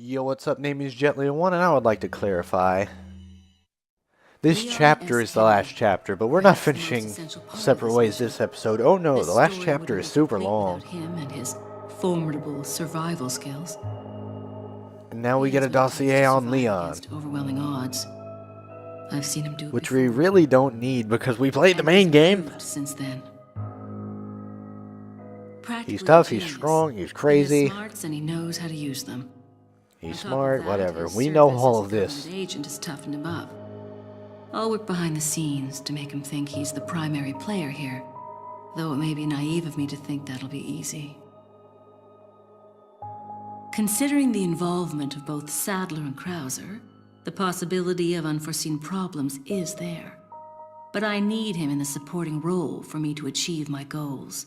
Yo, what's up? Name is Jetly1, and I would like to clarify. This chapter is the last chapter, but we're not finishing separate ways this episode. Oh no, the last chapter is super long. Him and his formidable survival skills. And now we get a dossier on Leon. Overwhelming odds. I've seen him do it which we really don't need because we played the main game. Since then. He's tough, he's strong, he's crazy. He has smarts and he knows how to use them. He's smart, whatever. We know all of this. His agent has toughened him up. I'll work behind the scenes to make him think he's the primary player here, though it may be naive of me to think that'll be easy. Considering the involvement of both Sadler and Krauser, the possibility of unforeseen problems is there. But I need him in the supporting role for me to achieve my goals.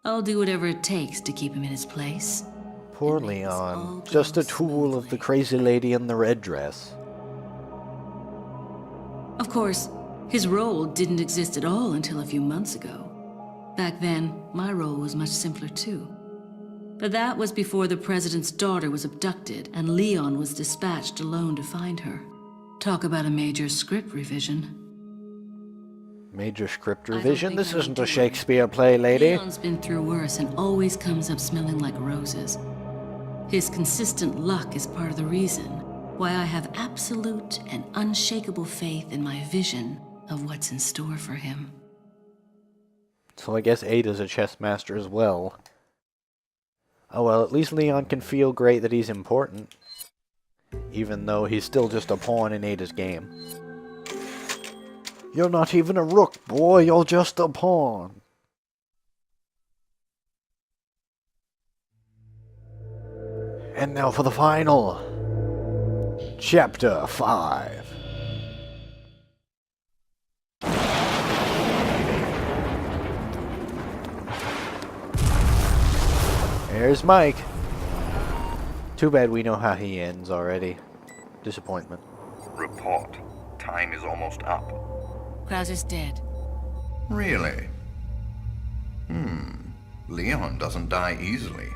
I'll do whatever it takes to keep him in his place. Poor Leon. Just a tool of the crazy lady in the red dress. Of course, his role didn't exist at all until a few months ago. Back then, my role was much simpler too. But that was before the president's daughter was abducted and Leon was dispatched alone to find her. Talk about a major script revision. Major script revision? This isn't a Shakespeare play, lady. Leon's been through worse and always comes up smelling like roses. His consistent luck is part of the reason why I have absolute and unshakable faith in my vision of what's in store for him. So I guess Ada's a chess master as well. Oh well, at least Leon can feel great that he's important. Even though he's still just a pawn in Ada's game. You're not even a rook, boy, you're just a pawn. And now for the final. Chapter 5. There's Mike. Too bad we know how he ends already. Disappointment. Report. Time is almost up. Krauser's dead. Really? Leon doesn't die easily.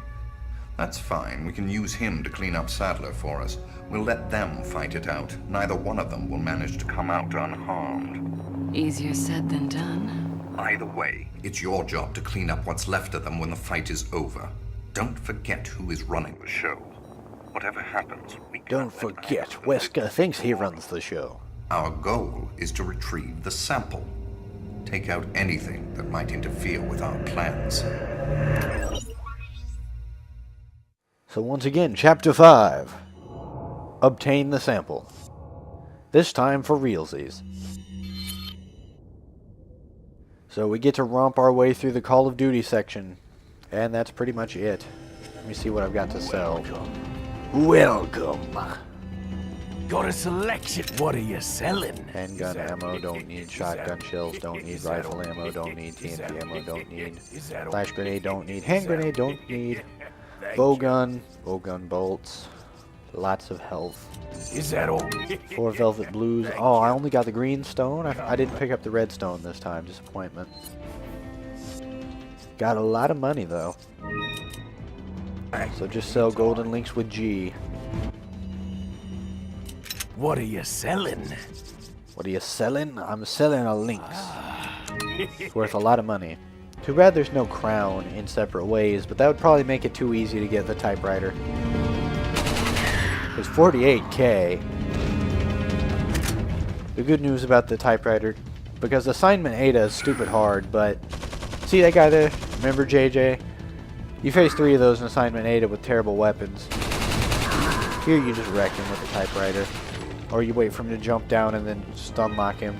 That's fine. We can use him to clean up Sadler for us. We'll let them fight it out. Neither one of them will manage to come out unharmed. Easier said than done. Either way, it's your job to clean up what's left of them when the fight is over. Don't forget who is running the show. Whatever happens, we don't forget, Wesker thinks he runs the show. Our goal is to retrieve the sample. Take out anything that might interfere with our plans. So once again, Chapter 5. Obtain the sample. This time for realsies. So we get to romp our way through the Call of Duty section. And that's pretty much it. Let me see what I've got to sell. Welcome. Got a selection. What are you selling? Handgun ammo, don't need. Shotgun shells, don't need. Rifle ammo, don't need. TNT ammo, don't need. Flash grenade, don't need. Hand grenade, don't need. Bowgun, bowgun bolts. Lots of health. Is that all? 4 velvet blues. Oh, I only got the green stone. I didn't pick up the red stone this time. Disappointment. Got a lot of money though. So just sell golden links with G. What are you selling? What are you selling? I'm selling a lynx. It's worth a lot of money. Too bad there's no crown in separate ways, but that would probably make it too easy to get the typewriter. It's 48K. The good news about the typewriter, because assignment Ada is stupid hard, but see that guy there? Remember JJ? You face 3 of those in assignment Ada with terrible weapons. Here you just wreck him with the typewriter. Or you wait for him to jump down and then stun lock him.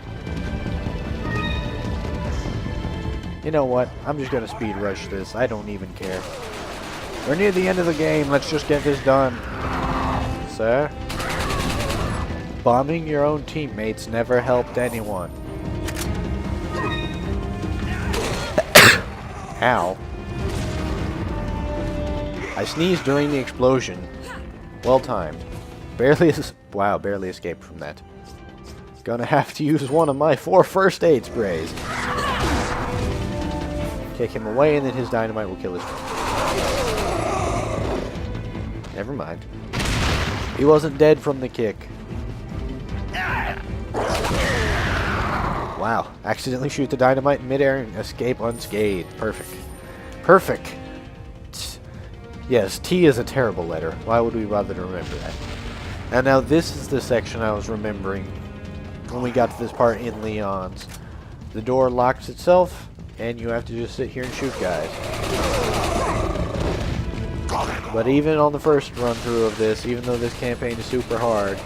You know what? I'm just gonna speed rush this. I don't even care. We're near the end of the game. Let's just get this done. Sir? Bombing your own teammates never helped anyone. Ow. I sneezed during the explosion. Well timed. Barely escaped from that. Gonna have to use one of my 4 first aid sprays. Kick him away and then his dynamite will kill his friend. Never mind. He wasn't dead from the kick. Wow. Accidentally shoot the dynamite in midair and escape unscathed. Perfect. Perfect. Yes, T is a terrible letter. Why would we bother to remember that? And now this is the section I was remembering when we got to this part in Leon's. The door locks itself, and you have to just sit here and shoot guys. But even on the first run-through of this, even though this campaign is super hard,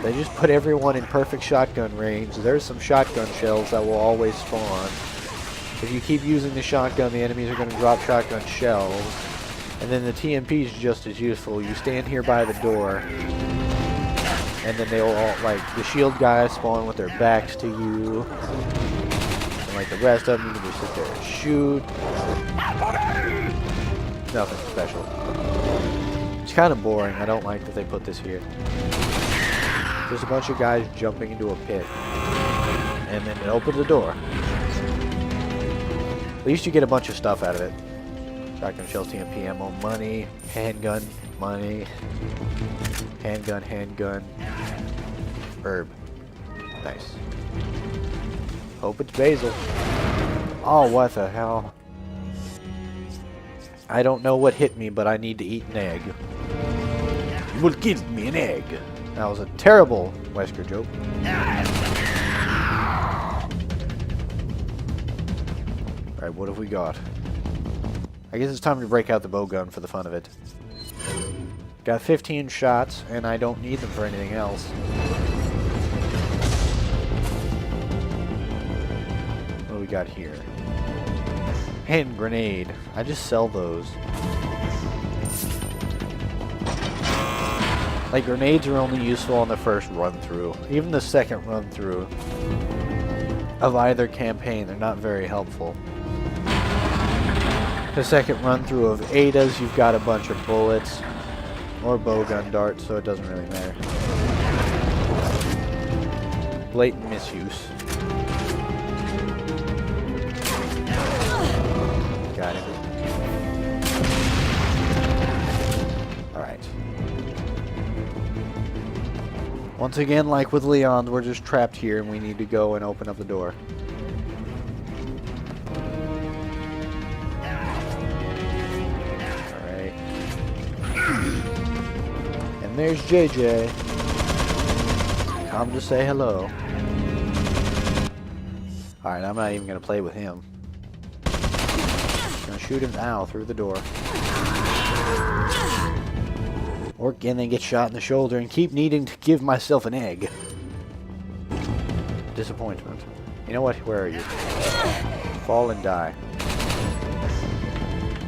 they just put everyone in perfect shotgun range. There's some shotgun shells that will always spawn. If you keep using the shotgun, the enemies are going to drop shotgun shells. And then the TMP is just as useful. You stand here by the door, and then they'll all, like, the shield guys spawn with their backs to you. And like the rest of them, you can just sit there and shoot. Nothing special. It's kind of boring. I don't like that they put this here. There's a bunch of guys jumping into a pit. And then it opens the door. At least you get a bunch of stuff out of it. Shotgun shells, TMP ammo, money, handgun, money, handgun, herb. Nice. Hope it's basil. Oh, what the hell? I don't know what hit me, but I need to eat an egg. You will give me an egg. That was a terrible Wesker joke. Alright, what have we got? I guess it's time to break out the bowgun for the fun of it. Got 15 shots, and I don't need them for anything else. What do we got here? Hand grenade. I just sell those. Like, grenades are only useful on the first run-through. Even the second run-through of either campaign, they're not very helpful. The second run-through of Ada's, you've got a bunch of bullets or bowgun darts, so it doesn't really matter. Blatant misuse. Got it. Alright. Once again, like with Leon, we're just trapped here and we need to go and open up the door. Alright. And there's JJ. Come to say hello. Alright, I'm not even going to play with him. Gonna shoot him now through the door. Or again, then get shot in the shoulder and keep needing to give myself an egg. Disappointment. You know what? Where are you? Fall and die.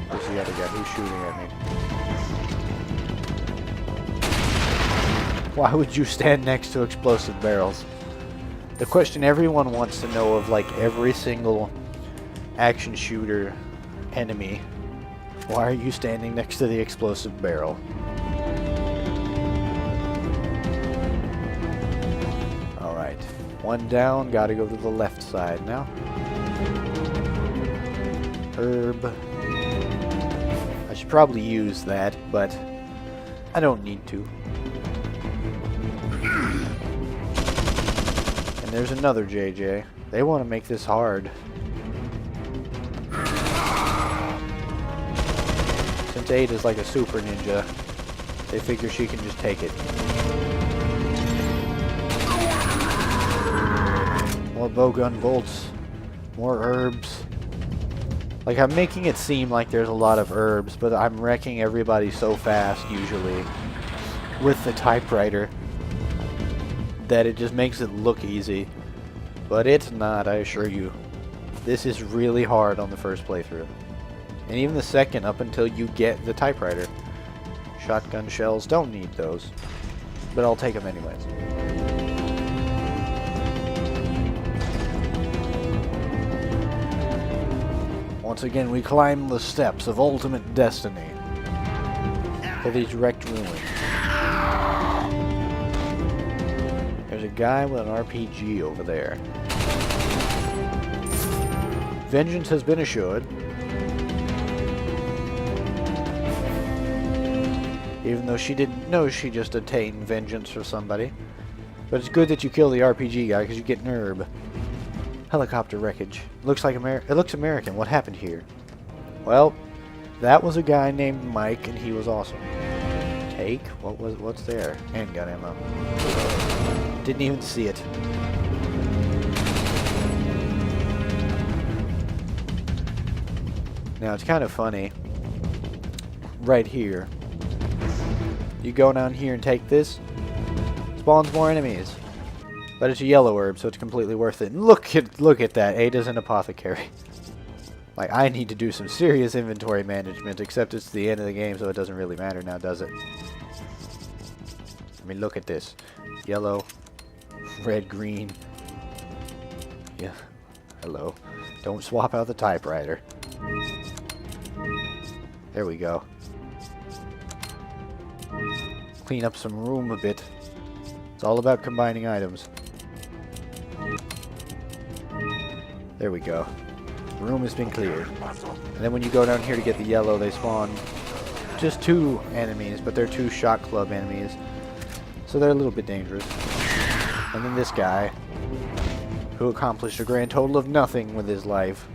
Where's the other guy? Who's shooting at me? Why would you stand next to explosive barrels? The question everyone wants to know of, like, every single action shooter enemy. Why are you standing next to the explosive barrel? Alright. One down, gotta go to the left side now. Herb. I should probably use that, but I don't need to. And there's another JJ. They want to make this hard. Since Ada's like a super ninja, they figure she can just take it. More bowgun bolts. More herbs. Like, I'm making it seem like there's a lot of herbs, but I'm wrecking everybody so fast, usually, with the typewriter, that it just makes it look easy. But it's not, I assure you. This is really hard on the first playthrough. And even the second, up until you get the typewriter. Shotgun shells, don't need those. But I'll take them anyways. Once again, we climb the steps of ultimate destiny to these wrecked ruins. There's a guy with an RPG over there. Vengeance has been assured. Even though she didn't know she just attained vengeance for somebody. But it's good that you kill the RPG guy because you get an herb. Helicopter wreckage. Looks like it looks American. What happened here? Well, that was a guy named Mike and he was awesome. Take? What's there? Handgun ammo. Didn't even see it. Now it's kind of funny. Right here. You go down here and take this. Spawns more enemies. But it's a yellow herb, so it's completely worth it. And look at that. Ada's an apothecary. Like, I need to do some serious inventory management, except it's the end of the game, so it doesn't really matter now, does it? I mean, look at this. Yellow, red, green. Yeah. Hello. Don't swap out the typewriter. There we go. Clean up some room a bit. It's all about combining items. There we go. The room has been cleared. And then when you go down here to get the yellow, they spawn just 2 enemies, but they're 2 shot club enemies. So they're a little bit dangerous. And then this guy, who accomplished a grand total of nothing with his life.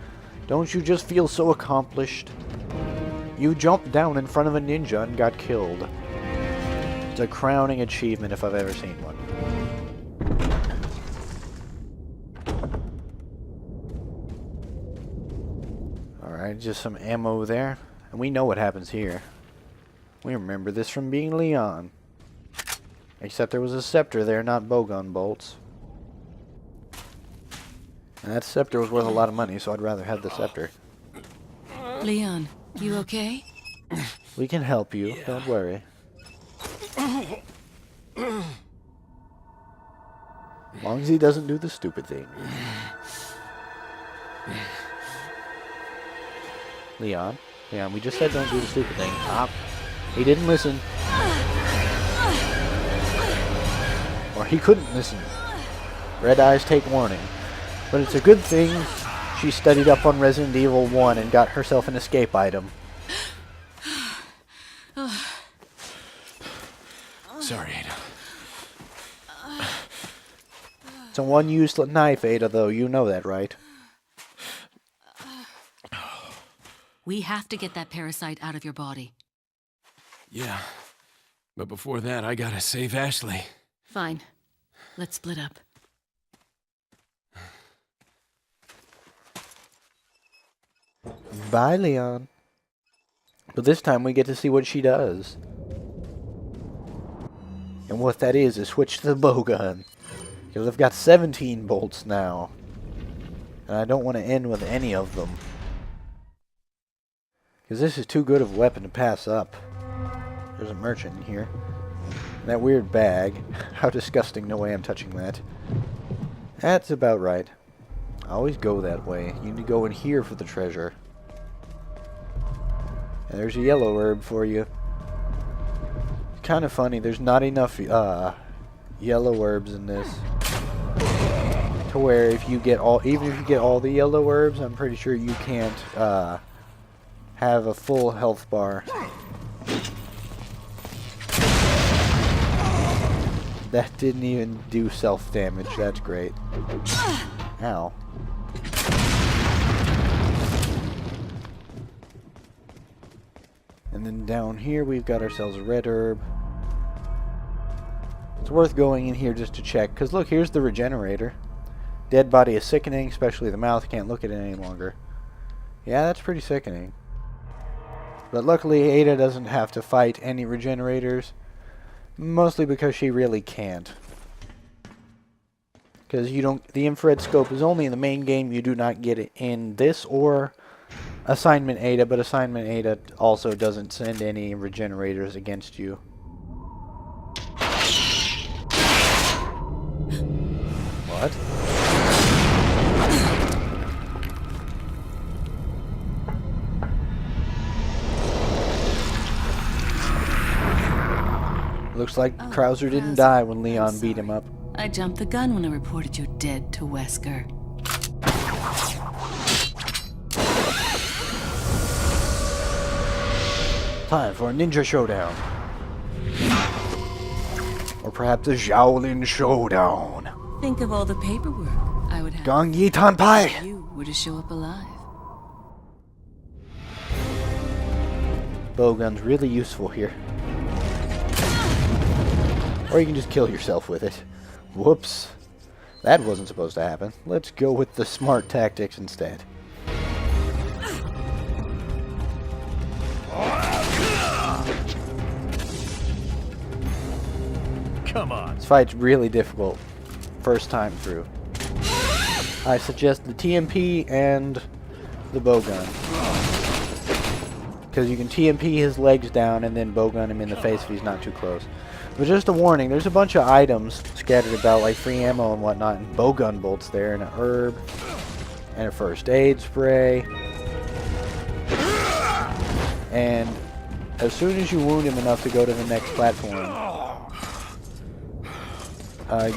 Don't you just feel so accomplished? You jumped down in front of a ninja and got killed. It's a crowning achievement if I've ever seen one. Alright, just some ammo there. And we know what happens here. We remember this from being Leon. Except there was a scepter there, not bowgun bolts. And that scepter was worth a lot of money, so I'd rather have the scepter. Leon, you okay? We can help you, don't worry. As long as he doesn't do the stupid thing. Leon, we just said don't do the stupid thing. Ah, he didn't listen. Or he couldn't listen. Red eyes take warning. But it's a good thing she studied up on Resident Evil 1 and got herself an escape item. Sorry, Ada. It's a one-use knife, Ada, though. You know that, right? We have to get that parasite out of your body. Yeah. But before that, I gotta save Ashley. Fine. Let's split up. Bye, Leon. But this time we get to see what she does. And what that is switch to the bowgun. Because I've got 17 bolts now. And I don't want to end with any of them. Because this is too good of a weapon to pass up. There's a merchant in here. And that weird bag. How disgusting. No way I'm touching that. That's about right. I always go that way. You need to go in here for the treasure. And there's a yellow herb for you. It's kind of funny. There's not enough yellow herbs in this. To where if you get all, even if you get all the yellow herbs, I'm pretty sure you can't have a full health bar. That didn't even do self-damage. That's great. Ow. And then down here we've got ourselves a red herb. It's worth going in here just to check, because look, here's the regenerator. Dead body is sickening, especially the mouth. Can't look at it any longer. Yeah, that's pretty sickening. But luckily Ada doesn't have to fight any regenerators. Mostly because she really can't. Because you don't, the infrared scope is only in the main game. You do not get it in this or Assignment Ada, but Assignment Ada also doesn't send any regenerators against you. What? Looks like Krauser didn't die when Leon beat him up. I jumped the gun when I reported you dead to Wesker. Time for a ninja showdown. Or perhaps a Shaolin Showdown. Think of all the paperwork I would have Gong Yi Tan Pai! if you were to show up alive. Bowgun's really useful here. Or you can just kill yourself with it. Whoops. That wasn't supposed to happen. Let's go with the smart tactics instead. Come on. This fight's really difficult. First time through. I suggest the TMP and the bowgun. Because you can TMP his legs down and then bowgun him in the face if he's not too close. But just a warning, there's a bunch of items scattered about, like free ammo and whatnot, and bowgun bolts there, and an herb, and a first aid spray. And as soon as you wound him enough to go to the next platform,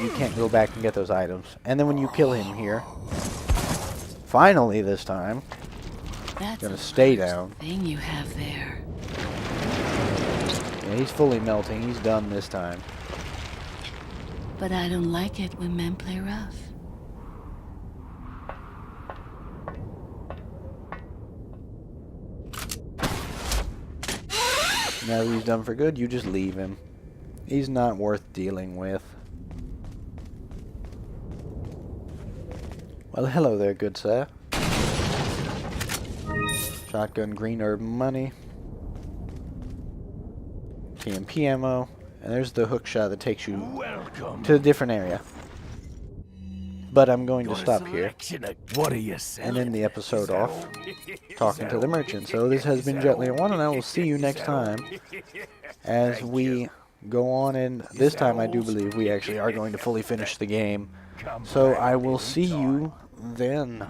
you can't go back and get those items. And then when you kill him here, finally this time, That's gonna a stay large down. thing you have there. Yeah, he's fully melting. He's done this time. But I don't like it when men play rough. Now that he's done for good, you just leave him. He's not worth dealing with. Well, hello there, good sir. Shotgun, green herb, money. TMP ammo. And there's the hook shot that takes you to a different area. But I'm going to stop here What are you and saying? end the episode off talking to the merchant. So this has been Gently One, and I will see you next time as we go on. And this time I do believe we actually are going to fully finish the game. So I will see you then.